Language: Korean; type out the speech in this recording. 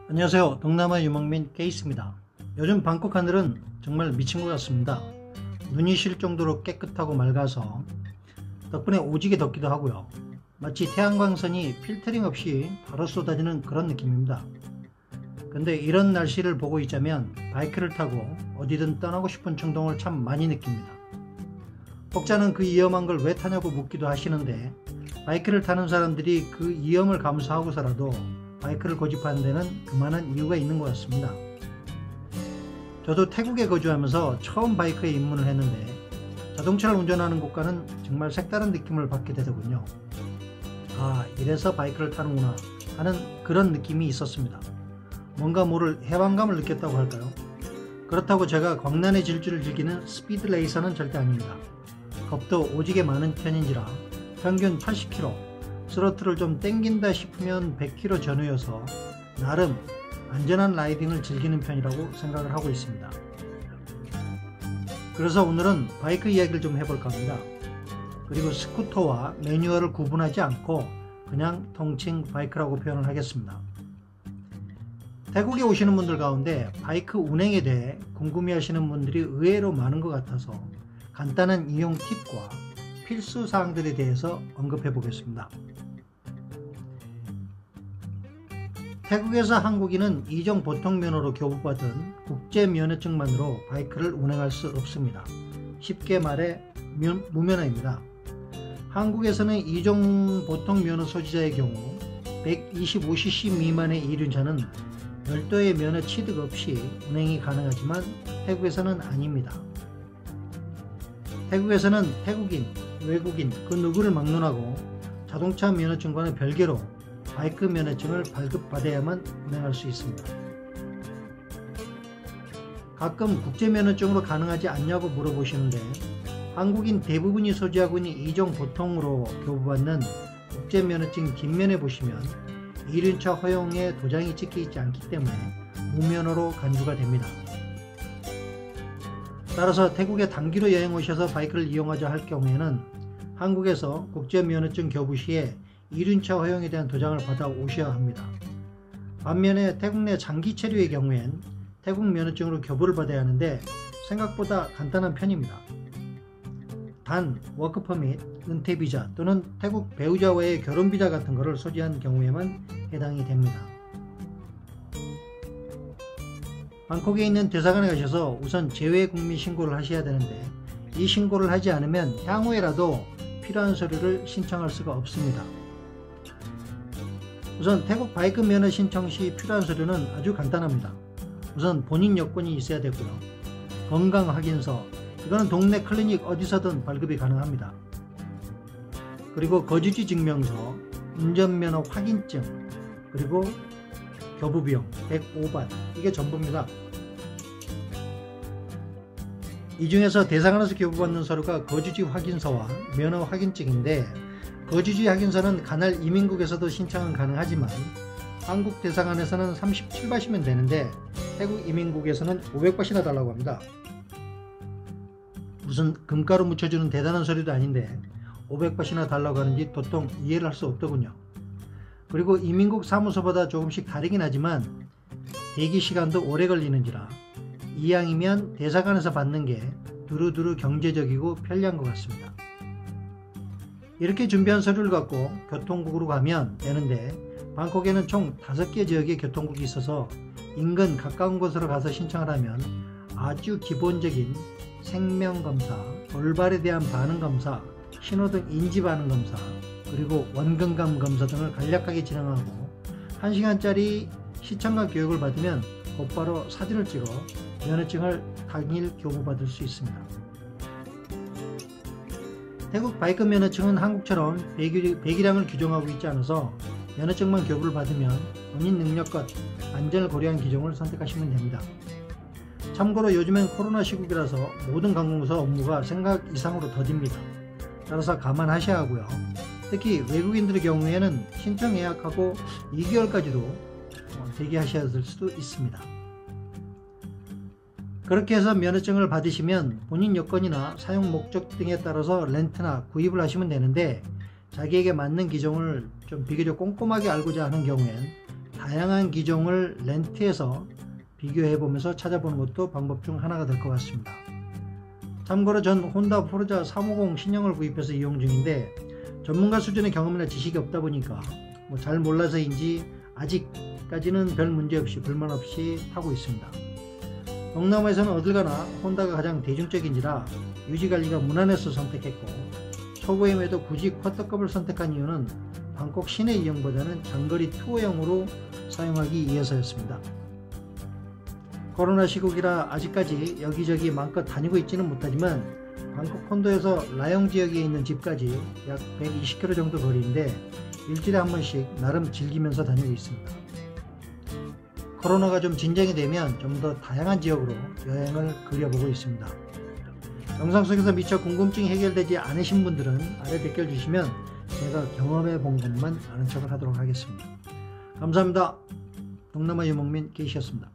안녕하세요. 동남아 유목민 케이스입니다. 요즘 방콕 하늘은 정말 미친 것 같습니다. 눈이 쉴 정도로 깨끗하고 맑아서 덕분에 오지게 덥기도 하고요. 마치 태양광선이 필터링 없이 바로 쏟아지는 그런 느낌입니다. 근데 이런 날씨를 보고 있자면 바이크를 타고 어디든 떠나고 싶은 충동을 참 많이 느낍니다. 혹자는 그 위험한 걸 왜 타냐고 묻기도 하시는데, 바이크를 타는 사람들이 그 위험을 감수하고서라도 바이크를 고집하는 데는 그만한 이유가 있는 것 같습니다. 저도 태국에 거주하면서 처음 바이크에 입문을 했는데 자동차를 운전하는 곳과는 정말 색다른 느낌을 받게 되더군요. 아, 이래서 바이크를 타는구나 하는 그런 느낌이 있었습니다. 뭔가 모를 해방감을 느꼈다고 할까요? 그렇다고 제가 광란의 질주를 즐기는 스피드 레이서는 절대 아닙니다. 겁도 오지게 많은 편인지라 평균 80km, 스로틀을 좀 땡긴다 싶으면 100km 전후여서 나름 안전한 라이딩을 즐기는 편이라고 생각을 하고 있습니다. 그래서 오늘은 바이크 이야기를 좀 해볼까 합니다. 그리고 스쿠터와 매뉴얼을 구분하지 않고 그냥 통칭 바이크라고 표현을 하겠습니다. 태국에 오시는 분들 가운데 바이크 운행에 대해 궁금해하시는 분들이 의외로 많은 것 같아서 간단한 이용 팁과 필수 사항들에 대해서 언급해 보겠습니다. 태국에서 한국인은 이종 보통면허로 교부받은 국제면허증만으로 바이크를 운행할 수 없습니다. 쉽게 말해 무면허입니다. 한국에서는 이종 보통면허 소지자의 경우 125cc 미만의 이륜차는 별도의 면허 취득 없이 운행이 가능하지만 태국에서는 아닙니다. 태국에서는 태국인, 외국인 그 누구를 막론하고 자동차 면허증과는 별개로 바이크 면허증을 발급받아야만 운행할 수 있습니다. 가끔 국제면허증으로 가능하지 않냐고 물어보시는데, 한국인 대부분이 소지하고 있는 이종 보통으로 교부받는 국제면허증 뒷면에 보시면 이륜차 허용에 도장이 찍혀 있지 않기 때문에 무면허로 간주가 됩니다. 따라서 태국에 단기로 여행 오셔서 바이크를 이용하자 할 경우에는 한국에서 국제면허증 교부 시에 이륜차 허용에 대한 도장을 받아 오셔야 합니다. 반면에 태국 내 장기 체류의 경우엔 태국 면허증으로 교부를 받아야 하는데 생각보다 간단한 편입니다. 단 워크퍼밋, 은퇴비자 또는 태국 배우자와의 결혼비자 같은 것을 소지한 경우에만 해당이 됩니다. 방콕에 있는 대사관에 가셔서 우선 재외국민 신고를 하셔야 되는데, 이 신고를 하지 않으면 향후에라도 필요한 서류를 신청할 수가 없습니다. 우선 태국 바이크 면허 신청 시 필요한 서류는 아주 간단합니다. 우선 본인 여권이 있어야 되고요. 건강 확인서, 이거는 동네 클리닉 어디서든 발급이 가능합니다. 그리고 거주지 증명서, 운전면허 확인증, 그리고 교부비용 105ባት, 이게 전부입니다. 이 중에서 대사관에서 교부받는 서류가 거주지 확인서와 면허 확인증인데, 거주지 확인서는 관할 이민국에서도 신청은 가능하지만 한국 대사관에서는 37바트면 되는데 태국 이민국에서는 500바트나 달라고 합니다. 무슨 금가루 묻혀주는 대단한 서류도 아닌데 500바트나 달라고 하는지 도통 이해를 할 수 없더군요. 그리고 이민국 사무소보다 조금씩 다르긴 하지만 대기 시간도 오래 걸리는지라 이왕이면 대사관에서 받는 게 두루두루 경제적이고 편리한 것 같습니다. 이렇게 준비한 서류를 갖고 교통국으로 가면 되는데, 방콕에는 총 5개 지역의 교통국이 있어서 인근 가까운 곳으로 가서 신청을 하면 아주 기본적인 생명검사, 돌발에 대한 반응검사, 신호등 인지 반응검사, 그리고 원근감 검사 등을 간략하게 진행하고 1시간짜리 시청각 교육을 받으면 곧바로 사진을 찍어 면허증을 당일 교부받을 수 있습니다. 태국 바이크 면허증은 한국처럼 배기량을 규정하고 있지 않아서 면허증만 교부를 받으면 본인 능력과 안전을 고려한 기종을 선택하시면 됩니다. 참고로 요즘엔 코로나 시국이라서 모든 관공서 업무가 생각 이상으로 더딥니다. 따라서 감안하셔야 하고요. 특히 외국인들의 경우에는 신청 예약하고 2개월까지도 대기하셔야 될 수도 있습니다. 그렇게 해서 면허증을 받으시면 본인 여건이나 사용 목적 등에 따라서 렌트나 구입을 하시면 되는데, 자기에게 맞는 기종을 좀 비교적 꼼꼼하게 알고자 하는 경우엔 다양한 기종을 렌트해서 비교해 보면서 찾아보는 것도 방법 중 하나가 될 것 같습니다. 참고로 전 혼다 포르자 350 신형을 구입해서 이용 중인데 전문가 수준의 경험이나 지식이 없다 보니까 잘 몰라서인지 아직까지는 별 문제 없이 불만 없이 타고 있습니다. 동남아에서는 어딜 가나 혼다가 가장 대중적인지라 유지관리가 무난해서 선택했고 초보임에도 굳이 쿼터급을 선택한 이유는 방콕 시내 이용보다는 장거리 투어용으로 사용하기 위해서였습니다. 코로나 시국이라 아직까지 여기저기 마음껏 다니고 있지는 못하지만 방콕 콘도에서 라용 지역에 있는 집까지 약 120km 정도 거리인데 일주일에 한 번씩 나름 즐기면서 다니고 있습니다. 코로나가 좀 진정이 되면 좀 더 다양한 지역으로 여행을 그려보고 있습니다. 영상 속에서 미처 궁금증이 해결되지 않으신 분들은 아래 댓글 주시면 제가 경험해 본 것만 아는 척을 하도록 하겠습니다. 감사합니다. 동남아 유목민 K씨였습니다.